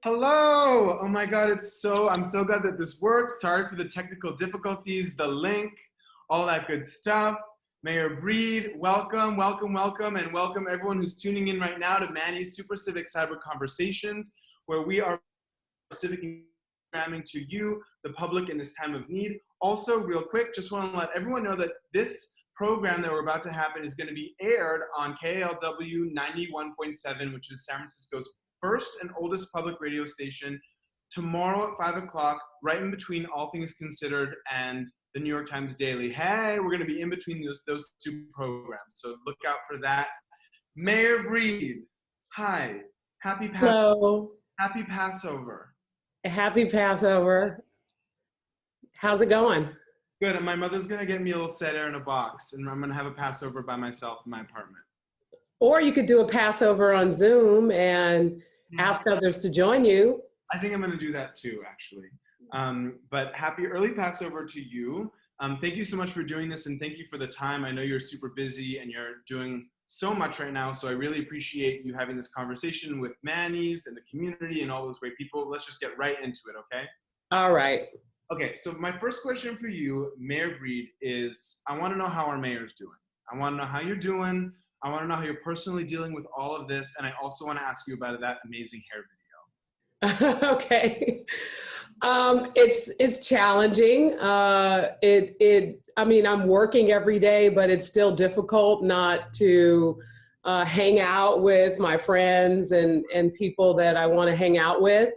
Hello! Oh my God, I'm so glad that this worked. Sorry for the technical difficulties, the link, all that good stuff. Mayor Breed, welcome, welcome, welcome, and welcome everyone who's tuning in right now to Manny's Super Civic Cyber Conversations, where we are civic programming to you, the public, in this time of need. Also, real quick, just want to let everyone know that this program that we're about to happen is going to be aired on KALW 91.7, which is San Francisco's first and oldest public radio station, tomorrow at 5 o'clock, right in between All Things Considered and the New York Times Daily. Hey, we're going to be in between those two programs, so look out for that. Mayor Breed, hi. Hello. Happy Passover. Happy Passover. How's it going? Good, and my mother's going to get me a little seder in a box, and I'm going to have a Passover by myself in my apartment. Or you could do a Passover on Zoom and ask others to join you. I think I'm going to do that too, actually. But happy early Passover to you. Thank you so much for doing this, and thank you for the time. I know you're super busy and you're doing so much right now, so I really appreciate you having this conversation with Manny's and the community and all those great people. Let's just get right into it, okay? All right. Okay, so my first question for you, Mayor Breed, is I want to know how our mayor's doing. I want to know how you're doing. I want to know how you're personally dealing with all of this, and I also want to ask you about that amazing hair video. Okay. It's challenging. I mean, I'm working every day, but it's still difficult not to hang out with my friends and people that I want to hang out with.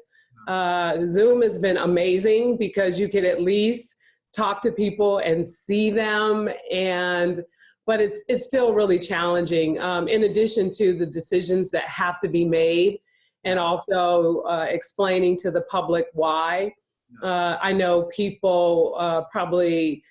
Zoom has been amazing because you can at least talk to people and see them, but it's still really challenging. In addition to the decisions that have to be made, and also explaining to the public why. I know people probably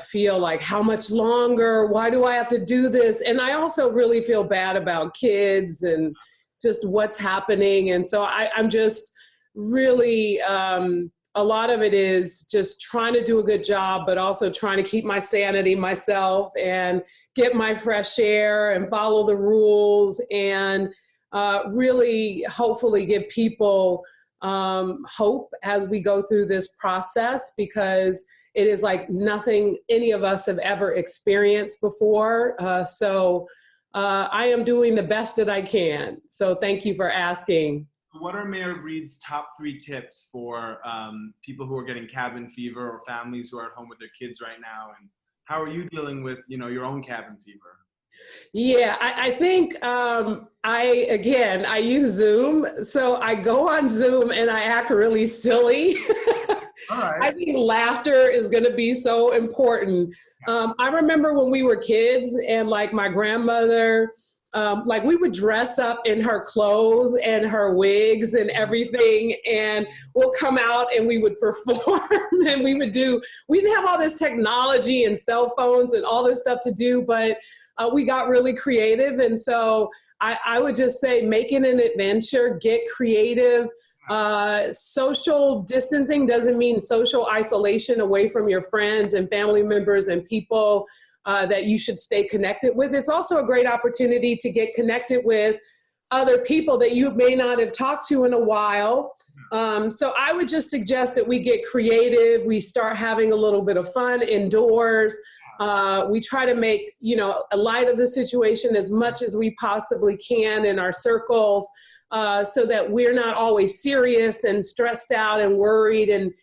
feel like, how much longer? Why do I have to do this? And I also really feel bad about kids and just what's happening. And so I'm just really, a lot of it is just trying to do a good job, but also trying to keep my sanity myself and get my fresh air and follow the rules and really hopefully give people hope as we go through this process, because it is like nothing any of us have ever experienced before. So I am doing the best that I can. So thank you for asking. What are Mayor Breed's top 3 tips for people who are getting cabin fever or families who are at home with their kids right now? And how are you dealing with, your own cabin fever? Yeah, I think I use Zoom. So I go on Zoom and I act really silly. All right. I think laughter is going to be so important. I remember when we were kids and like my grandmother, like we would dress up in her clothes and her wigs and everything, and we'll come out and we would perform and we didn't have all this technology and cell phones and all this stuff to do, but we got really creative. And so I would just say, make it an adventure, get creative. Social distancing doesn't mean social isolation away from your friends and family members and people that you should stay connected with. It's also a great opportunity to get connected with other people that you may not have talked to in a while. So I would just suggest that we get creative. We start having a little bit of fun indoors. We try to make, a light of the situation as much as we possibly can in our circles, so that we're not always serious and stressed out and worried and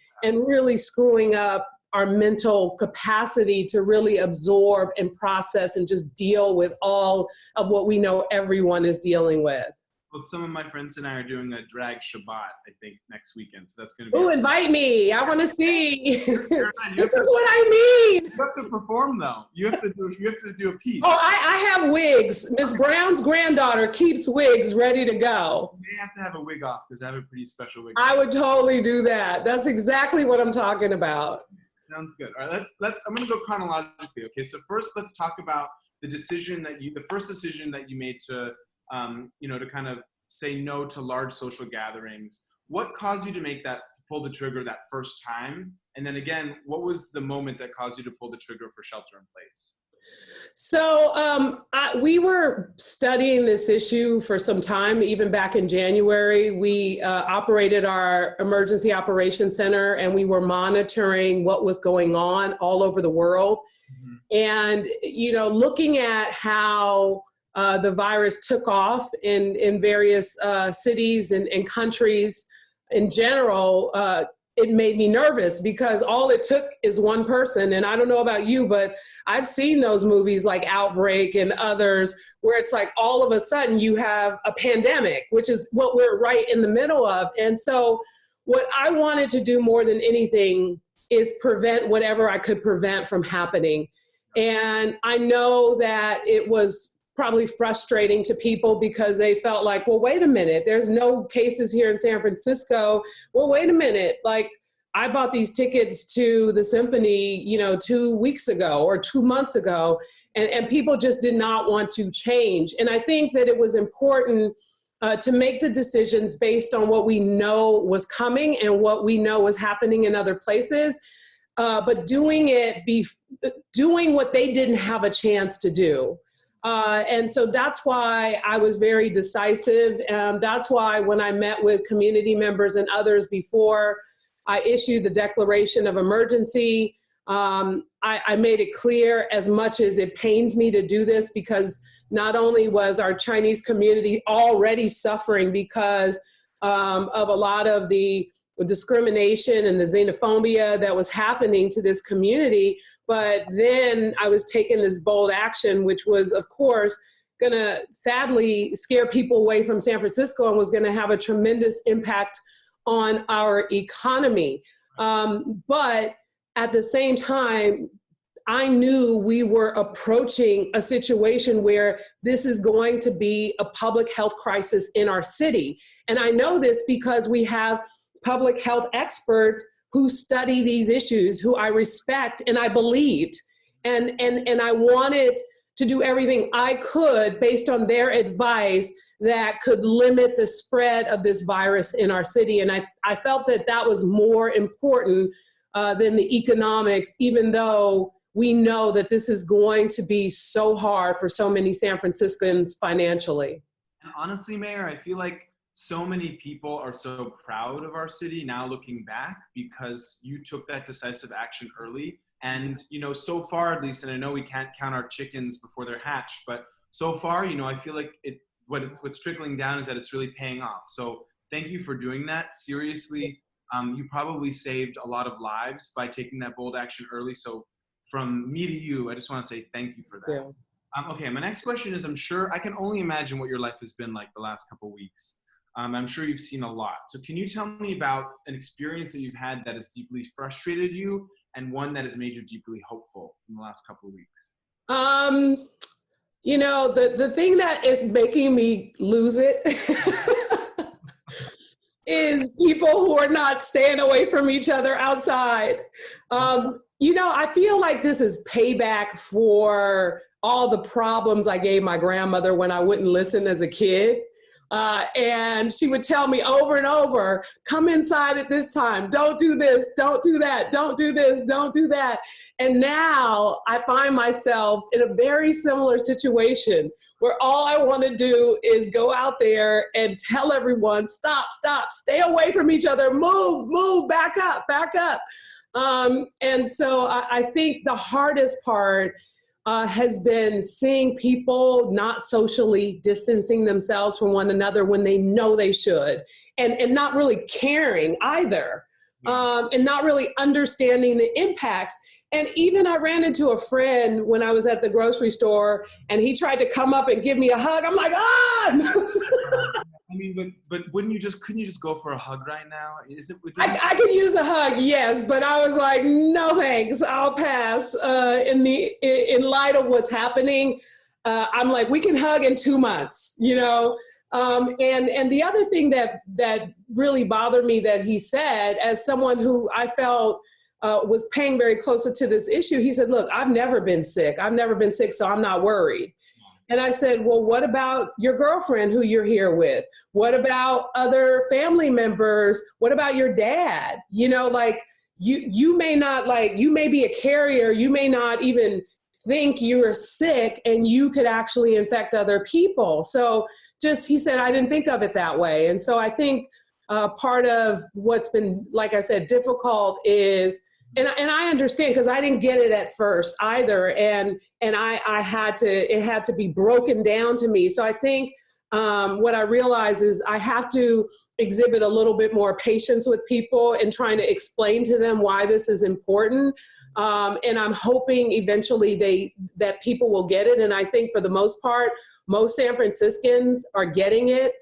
really screwing up our mental capacity to really absorb and process and just deal with all of what we know everyone is dealing with. Well, some of my friends and I are doing a drag Shabbat, I think, next weekend. So that's going to be. Oh, invite me. I want to see. This is what I mean. You have to perform, though. You have to do a piece. Oh, I have wigs. Miss Brown's granddaughter keeps wigs ready to go. You may have to have a wig off because I have a pretty special wig. I would totally do that. That's exactly what I'm talking about. Sounds good. All right, I'm going to go chronologically. Okay, so first let's talk about the first decision that you made to, to kind of say no to large social gatherings. What caused you to pull the trigger that first time? And then again, what was the moment that caused you to pull the trigger for shelter in place? So we were studying this issue for some time, even back in January. We operated our emergency operations center, and we were monitoring what was going on all over the world. Mm-hmm. And, looking at how the virus took off in various cities and countries in general, it made me nervous because all it took is one person. And I don't know about you, but I've seen those movies like Outbreak and others where it's like all of a sudden you have a pandemic, which is what we're right in the middle of. And so what I wanted to do more than anything is prevent whatever I could prevent from happening. And I know that it was probably frustrating to people because they felt like, well, wait a minute, there's no cases here in San Francisco. Well, wait a minute, like I bought these tickets to the symphony, 2 weeks ago or 2 months ago, and people just did not want to change. And I think that it was important to make the decisions based on what we know was coming and what we know was happening in other places, but doing what they didn't have a chance to do. And so that's why I was very decisive. That's why when I met with community members and others before I issued the declaration of emergency, I made it clear, as much as it pains me to do this, because not only was our Chinese community already suffering because of a lot of the discrimination and the xenophobia that was happening to this community, but then I was taking this bold action, which was, of course, going to sadly scare people away from San Francisco and was going to have a tremendous impact on our economy. But at the same time, I knew we were approaching a situation where this is going to be a public health crisis in our city. And I know this because we have public health experts who study these issues, who I respect and I believed. And I wanted to do everything I could based on their advice that could limit the spread of this virus in our city. And I felt that that was more important than the economics, even though we know that this is going to be so hard for so many San Franciscans financially. And honestly, Mayor, I feel like so many people are so proud of our city now looking back because you took that decisive action early. And, so far, at least, and I know we can't count our chickens before they're hatched, but so far, I feel like what's trickling down is that it's really paying off. So thank you for doing that. Seriously, you probably saved a lot of lives by taking that bold action early. So from me to you, I just want to say thank you for that. Yeah. Okay, my next question is, I can only imagine what your life has been like the last couple of weeks. I'm sure you've seen a lot. So can you tell me about an experience that you've had that has deeply frustrated you and one that has made you deeply hopeful from the last couple of weeks? The thing that is making me lose it is people who are not staying away from each other outside. I feel like this is payback for all the problems I gave my grandmother when I wouldn't listen as a kid. And she would tell me over and over, come inside at this time, don't do this, don't do that, don't do this, don't do that. And now I find myself in a very similar situation where all I want to do is go out there and tell everyone, stop, stay away from each other, move, back up. And so I think the hardest part has been seeing people not socially distancing themselves from one another when they know they should, and not really caring either, and not really understanding the impacts. And even I ran into a friend when I was at the grocery store, and he tried to come up and give me a hug. I'm like, ah! But couldn't you just go for a hug right now? I could use a hug, yes, but I was like, no thanks, I'll pass. In light of what's happening, I'm like, we can hug in 2 months, And the other thing that really bothered me that he said, as someone who I felt was paying very close to this issue, he said, look, I've never been sick, so I'm not worried. And I said, well, what about your girlfriend who you're here with? What about other family members? What about your dad? You may not, you may be a carrier. You may not even think you're sick and you could actually infect other people. So he said, I didn't think of it that way. And so I think part of what's been, like I said, difficult is, and I understand because I didn't get it at first either. And it had to be broken down to me. So I think what I realize is I have to exhibit a little bit more patience with people and trying to explain to them why this is important. And I'm hoping eventually that people will get it. And I think for the most part, most San Franciscans are getting it.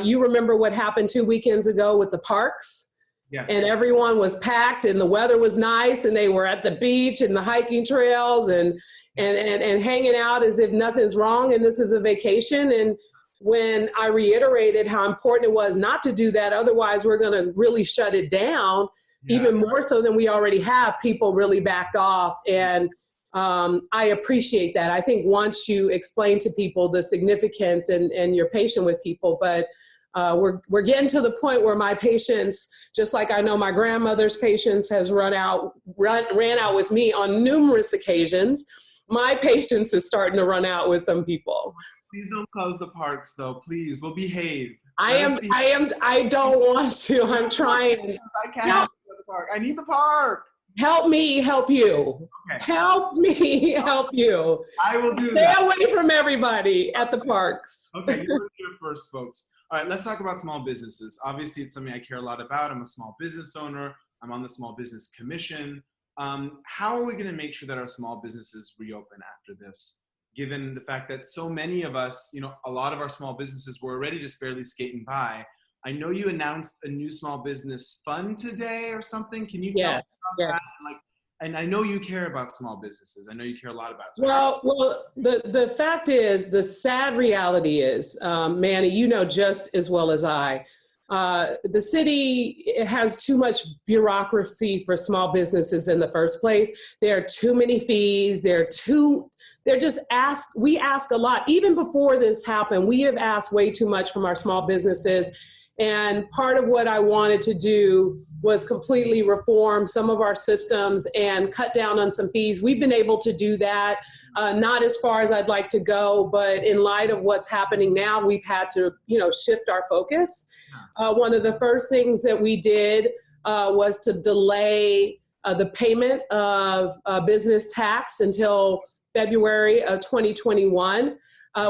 You remember what happened 2 weekends ago with the parks? Yes. And everyone was packed and the weather was nice and they were at the beach and the hiking trails and hanging out as if nothing's wrong and this is a vacation. And when I reiterated how important it was not to do that, otherwise we're going to really shut it down, even more so than we already have, people really backed off. And I appreciate that. I think once you explain to people the significance and you're patient with people, but we're getting to the point where my patience, just like I know my grandmother's patience has ran out with me on numerous occasions, my patience is starting to run out with some people. Please don't close the parks, though. Please, we'll behave. I don't want to. I'm trying. I can't go to the park. I need the park. Help me help you. Okay. Help me help you. I will do that. Stay away from everybody at the parks. Okay, you're here first, folks. All right, let's talk about small businesses. Obviously, it's something I care a lot about. I'm a small business owner. I'm on the Small Business Commission. How are we going to make sure that our small businesses reopen after this? Given the fact that so many of us, a lot of our small businesses were already just barely skating by. I know you announced a new small business fund today or something. Can you tell us about that? And I know you care about small businesses. I know you care a lot about it. Well, the fact is, the sad reality is, Manny, just as well as I, the city has too much bureaucracy for small businesses in the first place. There are too many fees. We ask a lot. Even before this happened, we have asked way too much from our small businesses. And part of what I wanted to do was completely reform some of our systems and cut down on some fees. We've been able to do that, not as far as I'd like to go, but in light of what's happening now, we've had to, shift our focus. One of the first things that we did was to delay the payment of business tax until February of 2021.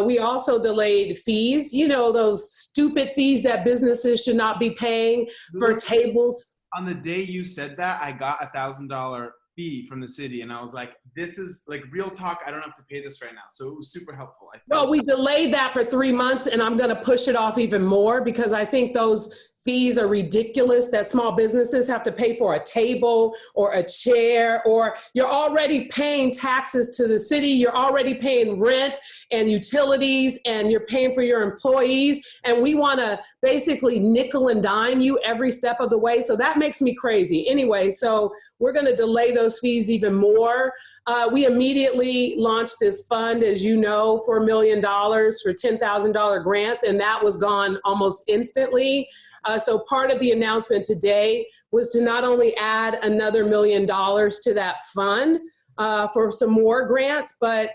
We also delayed fees, those stupid fees that businesses should not be paying for tables. On the day you said that, I got $1,000 fee from the city, and I was like, this is like real talk. I don't have to pay this right now. So it was super helpful. Well, we delayed that for 3 months, and I'm going to push it off even more because I think those fees are ridiculous that small businesses have to pay for a table or a chair, or you're already paying taxes to the city. You're already paying rent and utilities, and you're paying for your employees. And we want to basically nickel and dime you every step of the way. So that makes me crazy. Anyway, so we're going to delay those fees even more. We immediately launched this fund, as you know, for $1 million for $10,000 grants, and that was gone almost instantly. So part of the announcement today was to not only add another $1 million to that fund for some more grants, but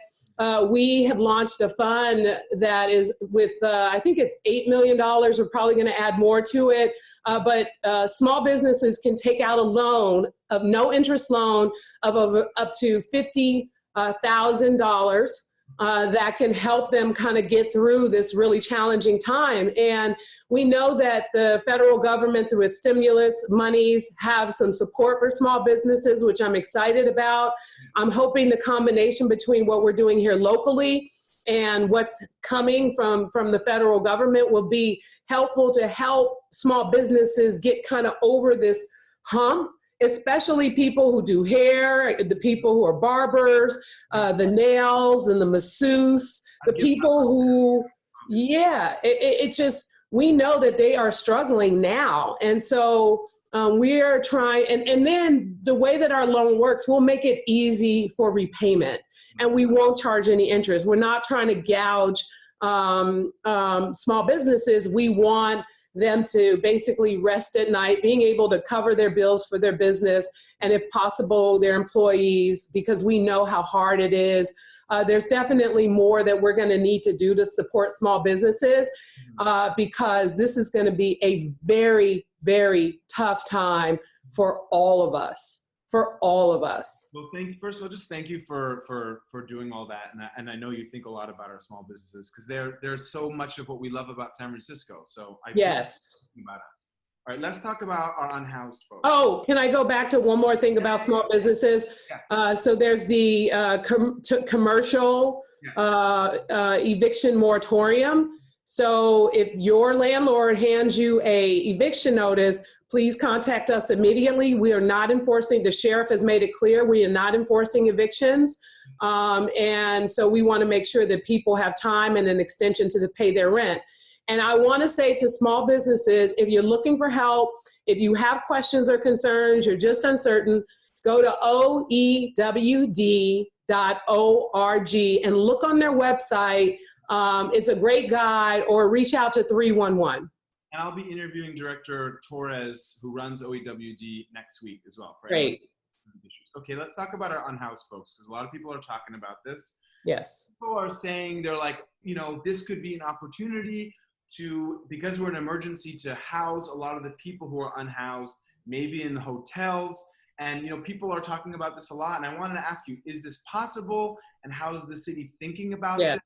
we have launched a fund that is with, I think it's $8 million. We're probably going to add more to it. But small businesses can take out a loan of no interest loan of up to $50,000 that can help them kind of get through this really challenging time. And we know that the federal government, through its stimulus monies, have some support for small businesses, which I'm excited about. I'm hoping the combination between what we're doing here locally and what's coming from the federal government will be helpful to help small businesses get kind of over this hump, especially people who do hair, the people who are barbers, the nails and the masseuse, the people who, it's just, we know that they are struggling now. And so we are trying, and then the way that our loan works, we'll make it easy for repayment and we won't charge any interest. We're not trying to gouge small businesses. We want them to basically rest at night, being able to cover their bills for their business, and if possible, their employees, because we know how hard it is. There's definitely more that we're going to need to do to support small businesses because this is going to be a very, very tough time for all of us. For all of us. Well, first of all, just thank you for doing all that, and I know you think a lot about our small businesses because they're so much of what we love about San Francisco. So I yes, about us. All right, let's talk about our unhoused folks. Oh, can I go back to one more thing about small businesses? Yes. So there's the commercial eviction moratorium. So if your landlord hands you a eviction notice, please contact us immediately. We are not enforcing, the sheriff has made it clear, we are not enforcing evictions. And so we want to make sure that people have time and an extension to pay their rent. And I want to say to small businesses, if you're looking for help, if you have questions or concerns, you're just uncertain, go to oewd.org and look on their website. It's a great guide, or reach out to 311. And I'll be interviewing Director Torres, who runs OEWD, next week as well. Great. Okay, let's talk about our unhoused folks, because a lot of people are talking about this. Yes. People are saying, they're like, this could be an opportunity because we're an emergency, to house a lot of the people who are unhoused, maybe in the hotels. And, people are talking about this a lot. And I wanted to ask you, is this possible? And how is the city thinking about it?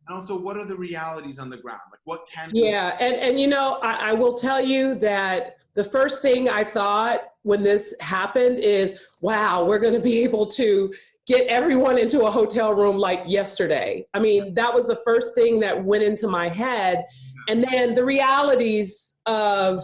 And also, what are the realities on the ground? Like, what can be? Yeah, and I will tell you that the first thing I thought when this happened is, wow, we're going to be able to get everyone into a hotel room like yesterday. I mean, that was the first thing that went into my head. And then the realities of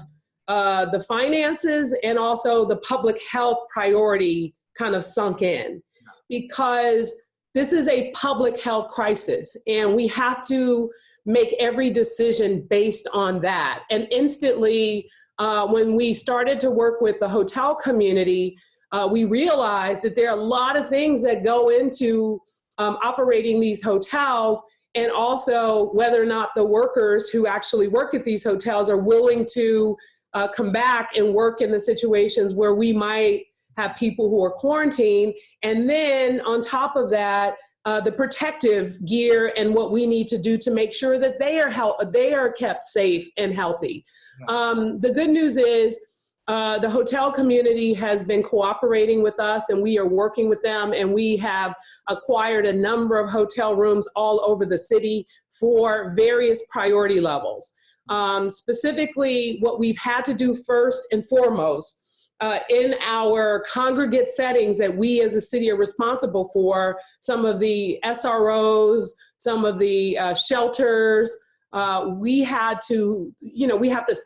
the finances and also the public health priority kind of sunk in, because this is a public health crisis, and we have to make every decision based on that. And instantly, when we started to work with the hotel community, we realized that there are a lot of things that go into operating these hotels, and also whether or not the workers who actually work at these hotels are willing to come back and work in the situations where we might have people who are quarantined. And then on top of that, the protective gear and what we need to do to make sure that they are kept safe and healthy. The good news is the hotel community has been cooperating with us, and we are working with them, and we have acquired a number of hotel rooms all over the city for various priority levels. Specifically, what we've had to do first and foremost in our congregate settings that we as a city are responsible for, some of the SROs, some of the shelters, we have to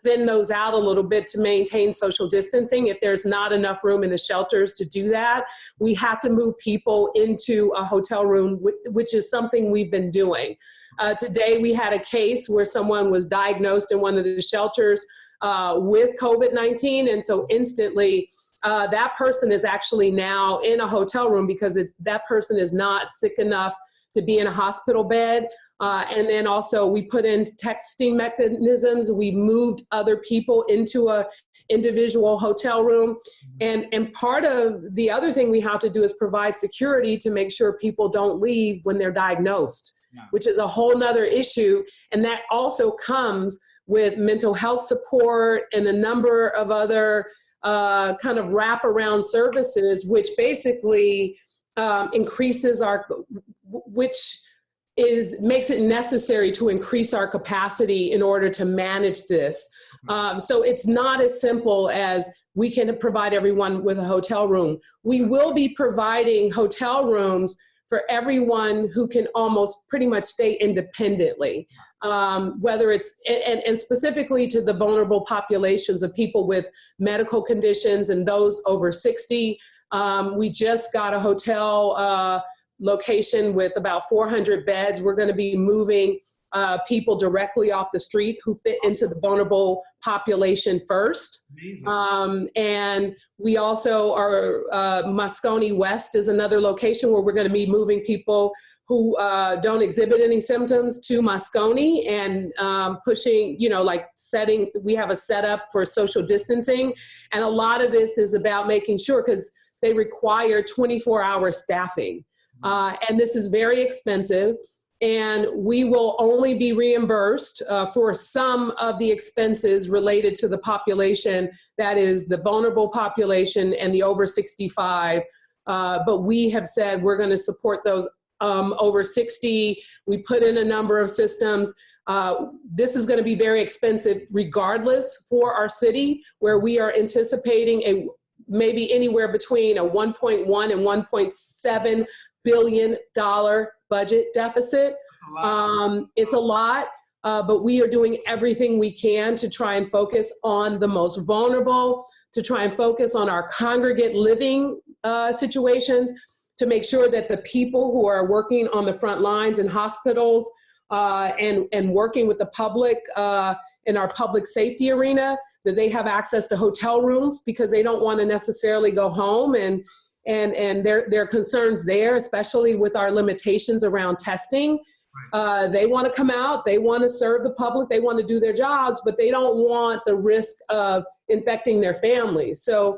thin those out a little bit to maintain social distancing. If there's not enough room in the shelters to do that, we have to move people into a hotel room, which is something we've been doing. Today we had a case where someone was diagnosed in one of the shelters with COVID-19, and so instantly that person is actually now in a hotel room because that person is not sick enough to be in a hospital bed. And then also we put in texting mechanisms. We moved other people into a individual hotel room. And part of the other thing we have to do is provide security to make sure people don't leave when they're diagnosed, which is a whole nother issue. And that also comes with mental health support and a number of other kind of wraparound services, which basically increases makes it necessary to increase our capacity in order to manage this. So it's not as simple as we can provide everyone with a hotel room. We will be providing hotel rooms for everyone who can almost pretty much stay independently, whether it's, and specifically to the vulnerable populations of people with medical conditions and those over 60. We just got a hotel location with about 400 beds. We're going to be moving people directly off the street who fit into the vulnerable population first. And we also are, Moscone West is another location where we're going to be moving people who don't exhibit any symptoms to Moscone and pushing, like we have a setup for social distancing. And a lot of this is about making sure, because they require 24-hour staffing. And this is very expensive. And we will only be reimbursed for some of the expenses related to the population, that is the vulnerable population and the over 65. But we have said we're going to support those over 60. We put in a number of systems. This is going to be very expensive regardless for our city, where we are anticipating maybe anywhere between a $1.1 and $1.7 billion budget deficit. It's a lot, but we are doing everything we can to try and focus on the most vulnerable, to try and focus on our congregate living situations, to make sure that the people who are working on the front lines in hospitals and working with the public in our public safety arena, that they have access to hotel rooms, because they don't want to necessarily go home, and there are concerns there, especially with our limitations around testing. They want to come out, they want to serve the public, they want to do their jobs, but they don't want the risk of infecting their families. So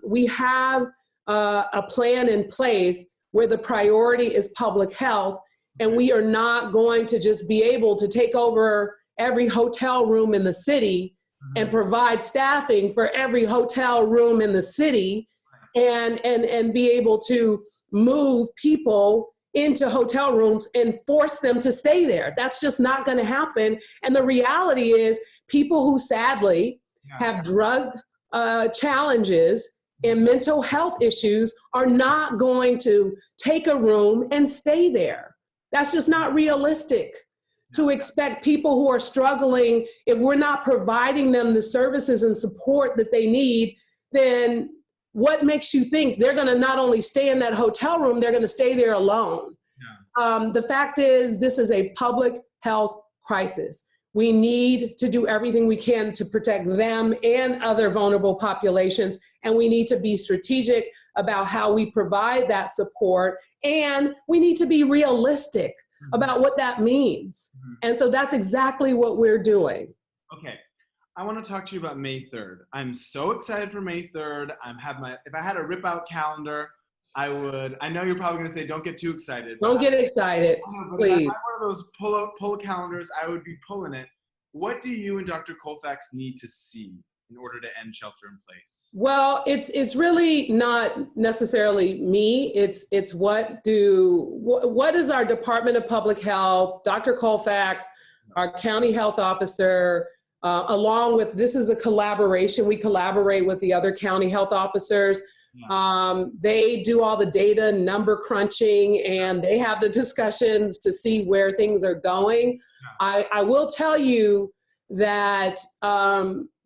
we have a plan in place where the priority is public health, and we are not going to just be able to take over every hotel room in the city and provide staffing for every hotel room in the city and be able to move people into hotel rooms and force them to stay there. That's just not going to happen. And the reality is, people who sadly have drug challenges and mental health issues are not going to take a room and stay there. That's just not realistic to expect people who are struggling, if we're not providing them the services and support that they need, then what makes you think they're going to not only stay in that hotel room, they're going to stay there alone? The fact is, this is a public health crisis. We need to do everything we can to protect them and other vulnerable populations, and we need to be strategic about how we provide that support, and we need to be realistic about what that means. And so that's exactly what we're doing. Okay. I want to talk to you about May 3rd. I'm so excited for May 3rd. If I had a rip out calendar, I know you're probably going to say, don't get too excited. Don't get excited, please. If I had one of those pull calendars, I would be pulling it. What do you and Dr. Colfax need to see in order to end shelter in place? Well, it's really not necessarily me. It's what is our Department of Public Health, Dr. Colfax, our county health officer, along with, this is a collaboration. We collaborate with the other county health officers. They do all the data, number crunching, and they have the discussions to see where things are going. I will tell you that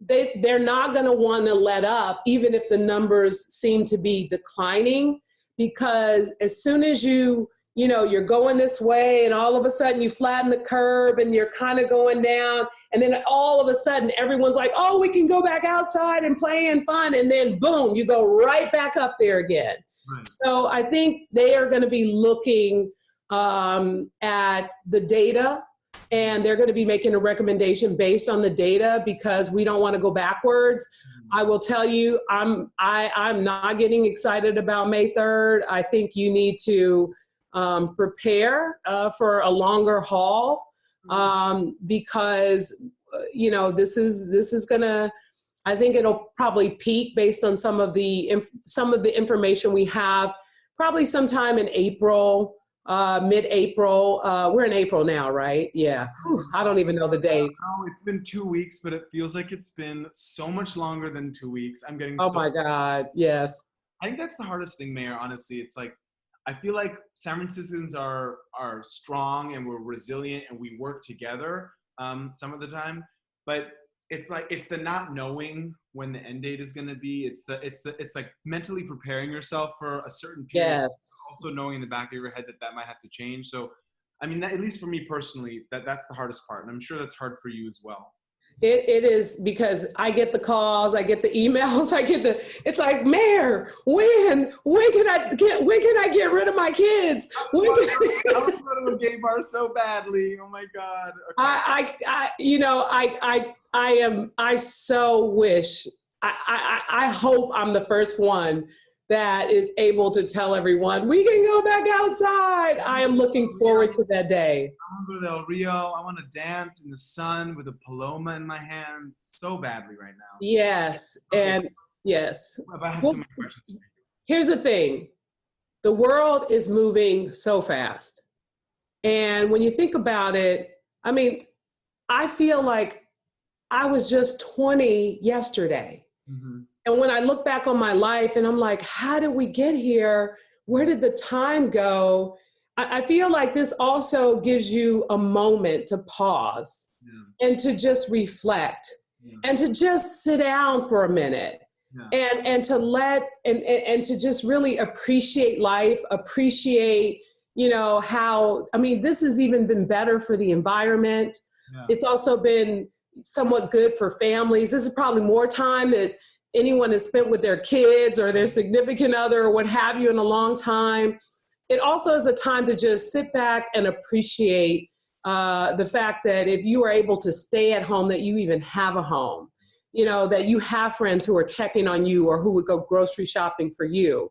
they're not going to want to let up, even if the numbers seem to be declining, because as soon as you're going this way and all of a sudden you flatten the curve and you're kind of going down, and then all of a sudden everyone's like, oh, we can go back outside and play and fun, and then boom, you go right back up there again. Right. So I think they are going to be looking at the data, and they're going to be making a recommendation based on the data, because we don't want to go backwards. I will tell you, I'm not getting excited about May 3rd. I think you need to prepare for a longer haul, because this is gonna, I think it'll probably peak based on some of the information we have, probably sometime in April, mid-April. We're in April now, right? Yeah. Whew, I don't even know the dates. No, it's been 2 weeks, but it feels like it's been so much longer than 2 weeks. I'm getting my God, yes. I think that's the hardest thing, Mayor, honestly. It's like, I feel like San Franciscans are strong and we're resilient and we work together some of the time, but it's the not knowing when the end date is going to be. It's like mentally preparing yourself for a certain period. Yes. Also knowing in the back of your head that might have to change. So, I mean, at least for me personally, that's the hardest part, and I'm sure that's hard for you as well. It is, because I get the calls, I get the emails, it's like, Mayor, when can I get rid of my kids? I want to go to a gay bar so badly. Oh my God. Okay. I so wish, I hope I'm the first one that is able to tell everyone we can go back outside. I am looking forward to that day. I want to go to Del Rio. I want to dance in the sun with a paloma in my hand so badly right now. Yes, Okay. and yes. I have so many questions for you. Here's the thing. The world is moving so fast. And when you think about it, I mean, I feel like I was just 20 yesterday. Mm-hmm. And when I look back on my life and I'm like, how did we get here? Where did the time go? I feel like this also gives you a moment to pause and to just reflect and to just sit down for a minute and to and to just really appreciate life, appreciate, how, I mean, this has even been better for the environment. It's also been somewhat good for families. This is probably more time that anyone has spent with their kids or their significant other or what have you in a long time. It also is a time to just sit back and appreciate the fact that if you are able to stay at home, that you even have a home, that you have friends who are checking on you or who would go grocery shopping for you.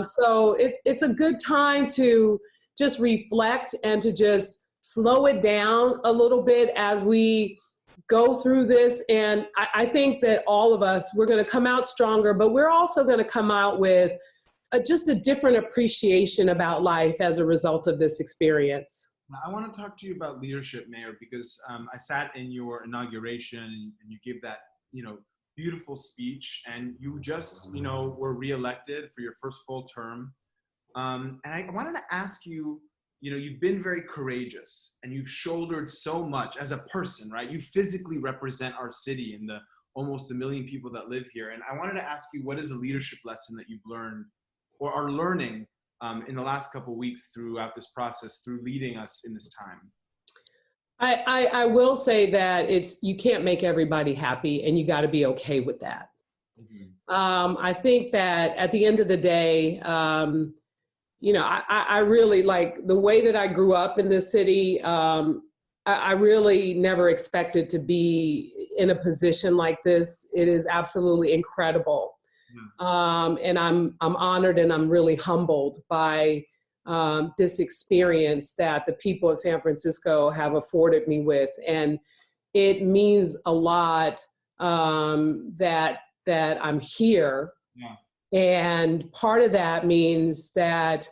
So it's a good time to just reflect and to just slow it down a little bit as we go through this. And I think that all of us, we're going to come out stronger, but we're also going to come out with just a different appreciation about life as a result of this experience. I want to talk to you about leadership, Mayor, because I sat in your inauguration and you gave that, beautiful speech, and you just, were reelected for your first full term. And I wanted to ask you, you've been very courageous and you've shouldered so much as a person, right? You physically represent our city and the almost 1 million people that live here. And I wanted to ask you, what is a leadership lesson that you've learned or are learning in the last couple of weeks throughout this process, through leading us in this time? I will say that you can't make everybody happy, and you got to be okay with that. Mm-hmm. I think that at the end of the day, I really like the way that I grew up in this city. I really never expected to be in a position like this. It is absolutely incredible. And I'm honored and I'm really humbled by this experience that the people of San Francisco have afforded me with. And it means a lot that I'm here. Yeah. And part of that means that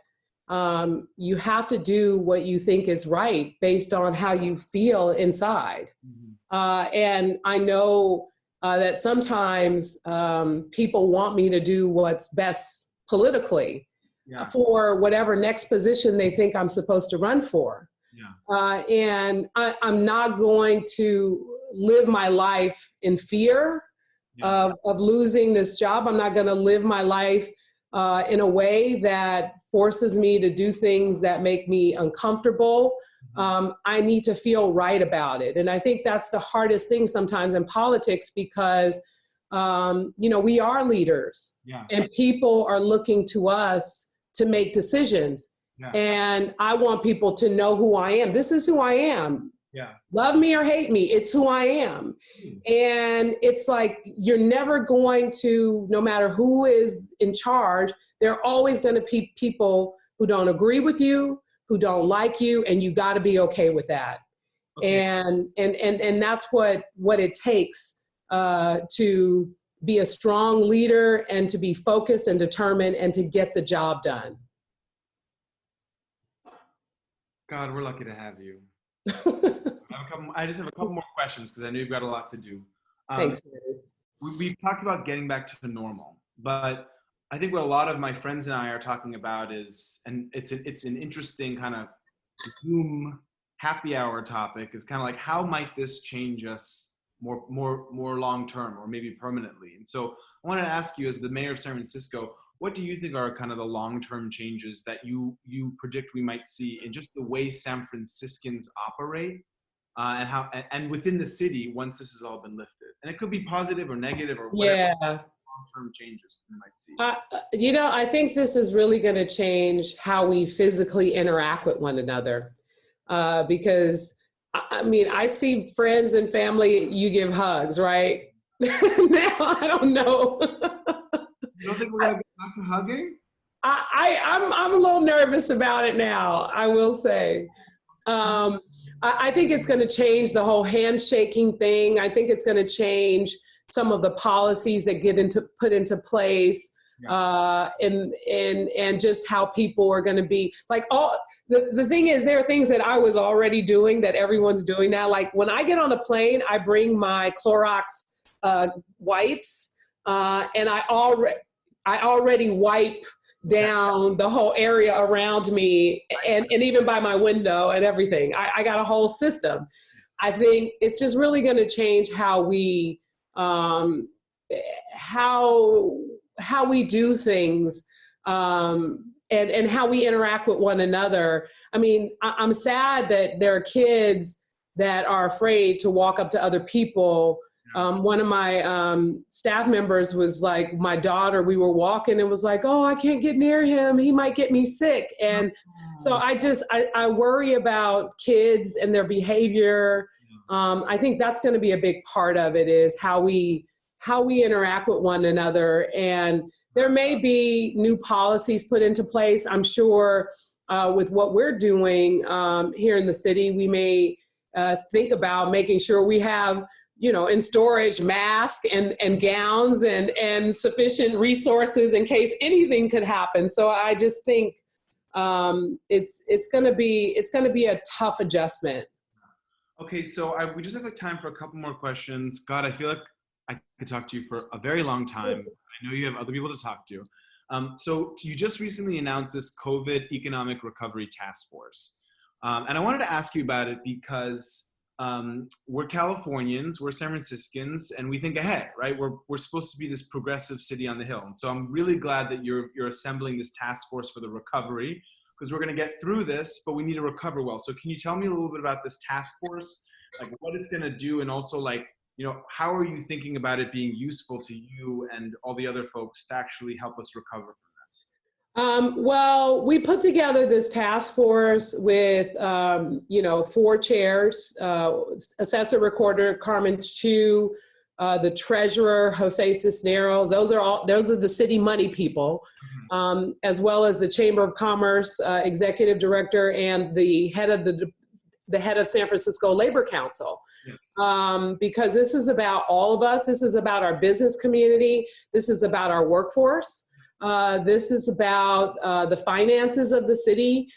you have to do what you think is right based on how you feel inside. Mm-hmm. And I know that sometimes people want me to do what's best politically for whatever next position they think I'm supposed to run for. Yeah. And I'm not going to live my life in fear of losing this job. I'm not going to live my life in a way that forces me to do things that make me uncomfortable. I need to feel right about it. And I think that's the hardest thing sometimes in politics because, we are leaders and people are looking to us to make decisions. Yeah. And I want people to know who I am. This is who I am. Yeah. Love me or hate me, it's who I am. And it's like, you're never going to, no matter who is in charge, there are always going to be people who don't agree with you, who don't like you, and you got to be okay with that. Okay. And that's what it takes to be a strong leader and to be focused and determined and to get the job done. God, we're lucky to have you. I just have a couple more questions because I know you've got a lot to do. Thanks. We've talked about getting back to normal, but I think what a lot of my friends and I are talking about is, and it's an interesting kind of Zoom happy hour topic, is kind of like, how might this change us more long term or maybe permanently? And so I want to ask you, as the mayor of San Francisco, what do you think are kind of the long-term changes that you predict we might see in just the way San Franciscans operate and within the city once this has all been lifted. And it could be positive or negative or whatever Yeah. long-term changes we might see. I think this is really going to change how we physically interact with one another. Because, I mean, I see friends and family, you give hugs, right? Now, I don't know. You don't think we're going to get back to hugging? I'm a little nervous about it now, I will say. I think it's going to change the whole handshaking thing. I think it's going to change some of the policies that put into place, and just how people are going to be like. The thing is, there are things that I was already doing that everyone's doing now. Like when I get on a plane, I bring my Clorox wipes, and I already wipe down the whole area around me, and even by my window and everything. I got a whole system. I think it's just really going to change how we how we do things, and how we interact with one another. I mean, I'm sad that there are kids that are afraid to walk up to other people. One of my staff members was like, my daughter, we were walking and was like, oh, I can't get near him. He might get me sick. And so I worry about kids and their behavior. I think that's going to be a big part of it, is how we interact with one another. And there may be new policies put into place. I'm sure with what we're doing here in the city, we may think about making sure we have, in storage, masks and gowns and sufficient resources in case anything could happen. So I just think it's going to be a tough adjustment. Okay, so we just have like time for a couple more questions. God, I feel like I could talk to you for a very long time. I know you have other people to talk to. So you just recently announced this COVID Economic Recovery Task Force. And I wanted to ask you about it because we're Californians, we're San Franciscans, and we think ahead, right? We're supposed to be this progressive city on the hill. And so I'm really glad that you're assembling this task force for the recovery, because we're going to get through this, but we need to recover well. So can you tell me a little bit about this task force, like what it's going to do, and also like, how are you thinking about it being useful to you and all the other folks to actually help us recover from this? Well, we put together this task force with, 4 chairs, Assessor Recorder Carmen Chu, the Treasurer Jose Cisneros. Those are the city money people, as well as the Chamber of Commerce Executive Director and the head of San Francisco Labor Council. Yes. Because this is about all of us. This is about our business community. This is about our workforce. This is about the finances of the city,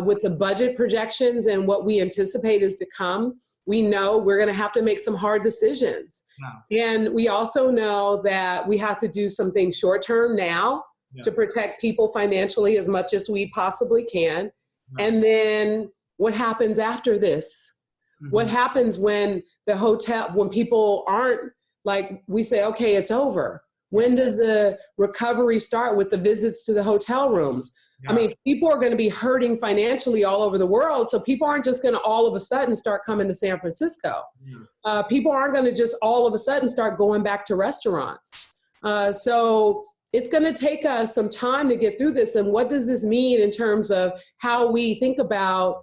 with the budget projections and what we anticipate is to come. We know we're going to have to make some hard decisions. Yeah. And we also know that we have to do some things short term now, yeah, to protect people financially as much as we possibly can. Yeah. And then what happens after this? Mm-hmm. What happens when when people aren't, like, we say, okay, it's over. When does the recovery start with the visits to the hotel rooms? Yeah. I mean, people are going to be hurting financially all over the world. So people aren't just going to all of a sudden start coming to San Francisco. Yeah. People aren't going to just all of a sudden start going back to restaurants. So it's going to take us some time to get through this. And what does this mean in terms of how we think about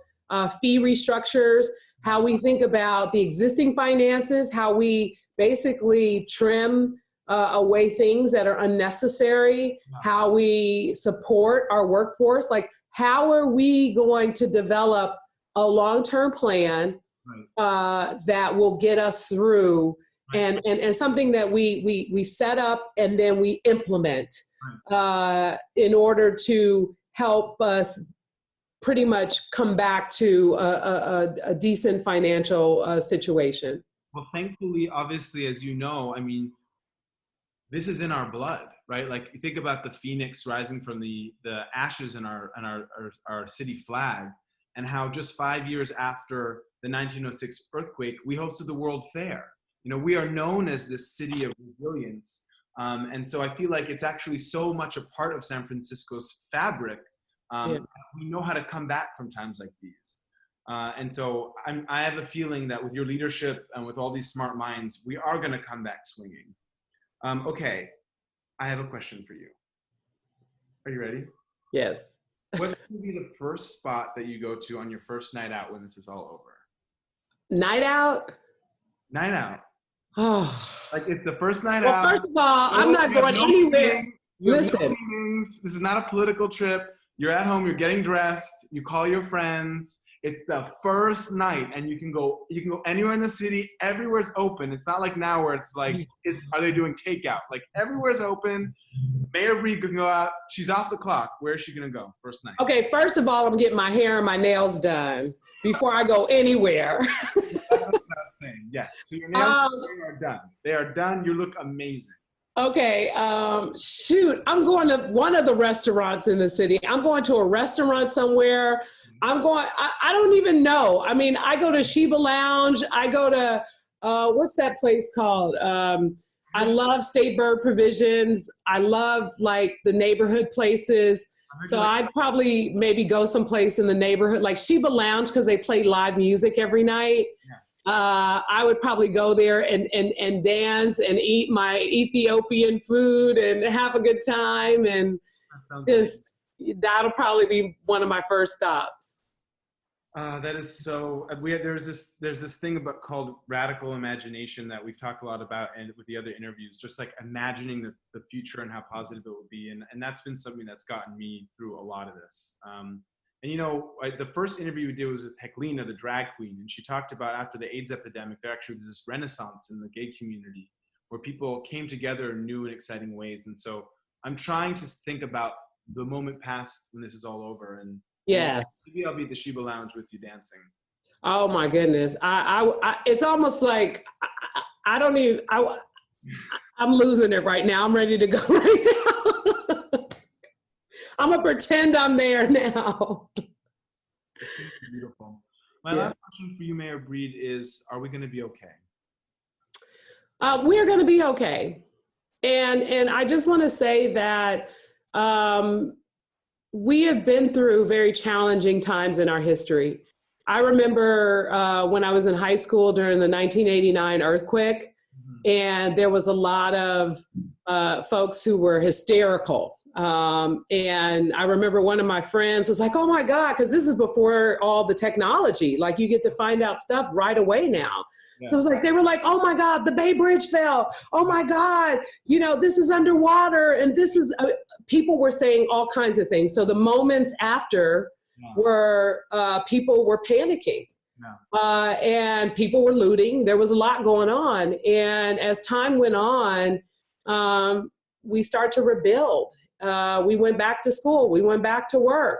fee restructures, how we think about the existing finances, how we basically trim away things that are unnecessary, how we support our workforce, like how are we going to develop a long-term plan that will get us through, and something that we set up and then we implement in order to help us pretty much come back to a decent financial situation. Well, thankfully, obviously, as you know, I mean, this is in our blood, right? Like, you think about the phoenix rising from the ashes in our city flag, and how just 5 years after the 1906 earthquake, we hosted the World Fair. We are known as this city of resilience. And so I feel like it's actually so much a part of San Francisco's fabric. We know how to come back from times like these. And so I have a feeling that with your leadership and with all these smart minds, we are going to come back swinging. Okay, I have a question for you. Are you ready? Yes. What's going to be the first spot that you go to on your first night out when this is all over? Night out? Night out. Oh. Like it's the first night Well, out. first of all, I'm not going anywhere. You have no Listen. meetings. This is not a political trip. You're at home. You're getting dressed. You call your friends. It's the first night, and you can go anywhere in the city. Everywhere's open. It's not like now where it's like, are they doing takeout? Like everywhere's open. Mayor Breed can go out. She's off the clock. Where is she gonna go first night? Okay, first of all, I'm getting my hair and my nails done before I go anywhere. That's what I'm saying. Yes. So your nails are done. They are done. You look amazing. Okay, shoot, I'm going to one of the restaurants in the city. I'm going to a restaurant somewhere. I don't even know. I mean, I go to Sheba Lounge. I go to, what's that place called? I love State Bird Provisions. I love like the neighborhood places. So I'd probably maybe go someplace in the neighborhood, like Sheba Lounge, because they play live music every night. Yes. I would probably go there and dance and eat my Ethiopian food and have a good time. And that'll probably be one of my first stops. That is so. There's this thing called radical imagination that we've talked a lot about, and with the other interviews, just like imagining the future and how positive it will be, and that's been something that's gotten me through a lot of this. And the first interview we did was with Heklina, the drag queen, and she talked about after the AIDS epidemic, there actually was this renaissance in the gay community where people came together in new and exciting ways. And so I'm trying to think about the moment past when this is all over, and yeah, maybe I'll be at the Sheba Lounge with you dancing. Oh my goodness, I it's almost like I don't even. I'm losing it right now. I'm ready to go right now. I'm gonna pretend I'm there now. Beautiful. My last question for you, Mayor Breed, is: are we going to be okay? We're going to be okay, and I just want to say that we have been through very challenging times in our history. I remember when I was in high school during the 1989 earthquake, and there was a lot of folks who were hysterical. And I remember one of my friends was like, oh my God, because this is before all the technology, like you get to find out stuff right away now. Yeah. So it was like, they were like, oh my God, the Bay Bridge fell. Oh my God, this is underwater. And this is, people were saying all kinds of things. So the moments after were, people were panicking. And people were looting. There was a lot going on. And as time went on, we started to rebuild. We went back to school. We went back to work.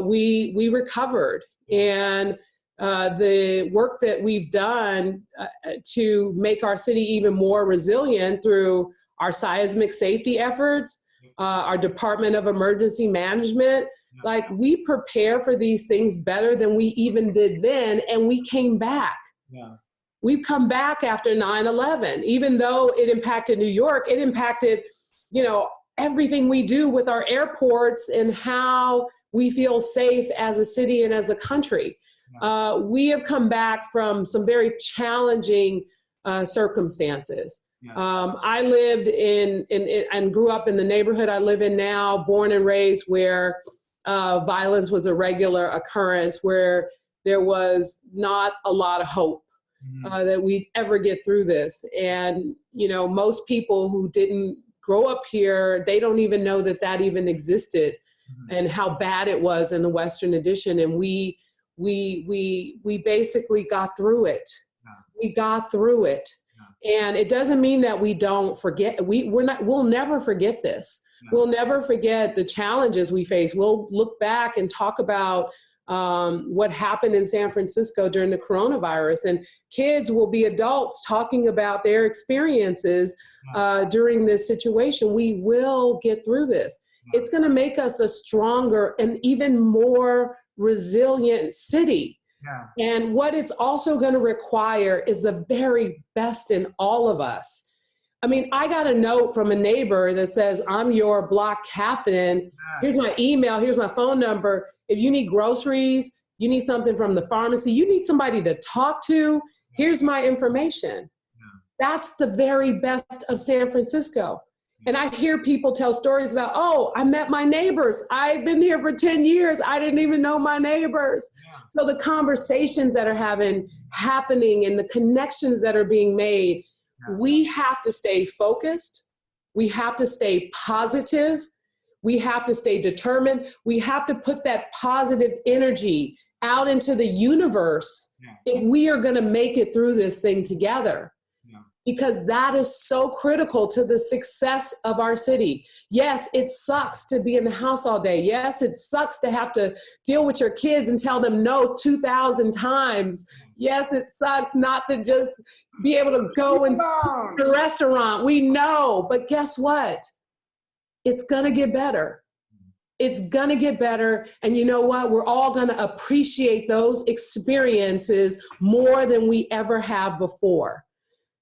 We recovered. And the work that we've done to make our city even more resilient through our seismic safety efforts, our Department of Emergency Management, like we prepare for these things better than we even did then, and we came back. We've come back after 9/11. Even though it impacted New York, it impacted, everything we do with our airports and how we feel safe as a city and as a country. We have come back from some very challenging circumstances. I lived in and grew up in the neighborhood I live in now, born and raised, where violence was a regular occurrence, where there was not a lot of hope that we'd ever get through this. And, most people who didn't grow up here, they don't even know that even existed and how bad it was in the Western Addition. And we basically got through it. We got through it. And it doesn't mean that we don't forget. We'll never forget this. We'll never forget the challenges we face. We'll look back and talk about what happened in San Francisco during the coronavirus, and kids will be adults talking about their experiences during this situation. We will get through this. It's going to make us a stronger and even more resilient city. And what it's also going to require is the very best in all of us. I mean, I got a note from a neighbor that says, I'm your block captain. Here's my email. Here's my phone number. If you need groceries, you need something from the pharmacy, you need somebody to talk to, here's my information. That's the very best of San Francisco. And I hear people tell stories about, oh, I met my neighbors. I've been here for 10 years. I didn't even know my neighbors. So the conversations that are happening and the connections that are being made, we have to stay focused. We have to stay positive. We have to stay determined. We have to put that positive energy out into the universe if we are going to make it through this thing together. Because that is so critical to the success of our city. Yes, it sucks to be in the house all day. Yes, it sucks to have to deal with your kids and tell them no 2,000 times. Yes, it sucks not to just be able to go and sit in a restaurant. We know, but guess what? It's gonna get better. It's gonna get better. And you know what? We're all gonna appreciate those experiences more than we ever have before.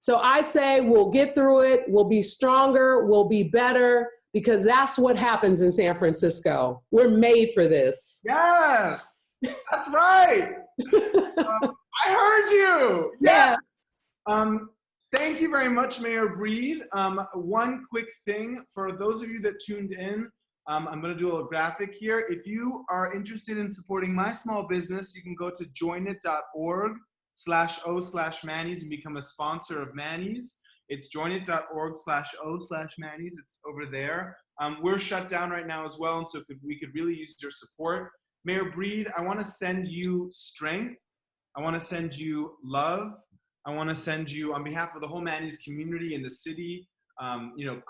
So I say we'll get through it, we'll be stronger, we'll be better, because that's what happens in San Francisco. We're made for this. Yes, that's right. I heard you. Yeah. Thank you very much, Mayor Breed. One quick thing for those of you that tuned in, I'm going to do a little graphic here. If you are interested in supporting my small business, you can go to joinit.org/o/Manny's and become a sponsor of Manny's. It's joinit.org/o/Manny's. It's over there. We're shut down right now as well, and so we could really use your support. Mayor Breed, I want to send you strength. I want to send you love. I want to send you, on behalf of the whole Manny's community in the city,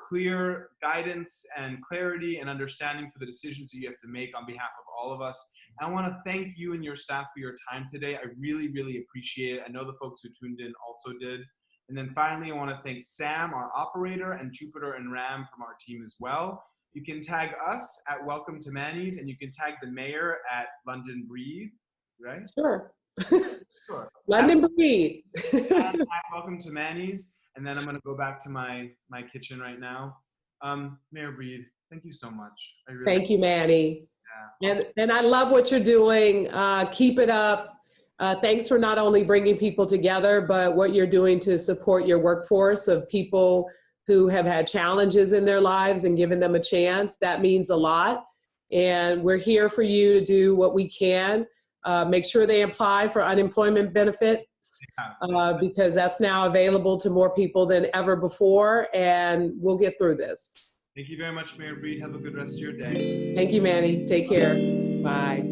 clear guidance and clarity and understanding for the decisions that you have to make on behalf of all of us. And I want to thank you and your staff for your time today. I really, really appreciate it. I know the folks who tuned in also did. And then finally, I want to thank Sam, our operator, and Jupiter and Ram from our team as well. You can tag us at Welcome to Manny's, and you can tag the mayor at London Breed, right? Sure. Sure. London Breed. At Welcome to Manny's. And then I'm going to go back to my kitchen right now. Mayor Breed, thank you so much. Thank you, Manny. Yeah. And I love what you're doing. Keep it up. Thanks for not only bringing people together, but what you're doing to support your workforce of people who have had challenges in their lives and giving them a chance. That means a lot. And we're here for you to do what we can. Make sure they apply for unemployment benefits because that's now available to more people than ever before, and we'll get through this. Thank you very much, Mayor Breed. Have a good rest of your day. Thank you, Manny. Take care. Bye.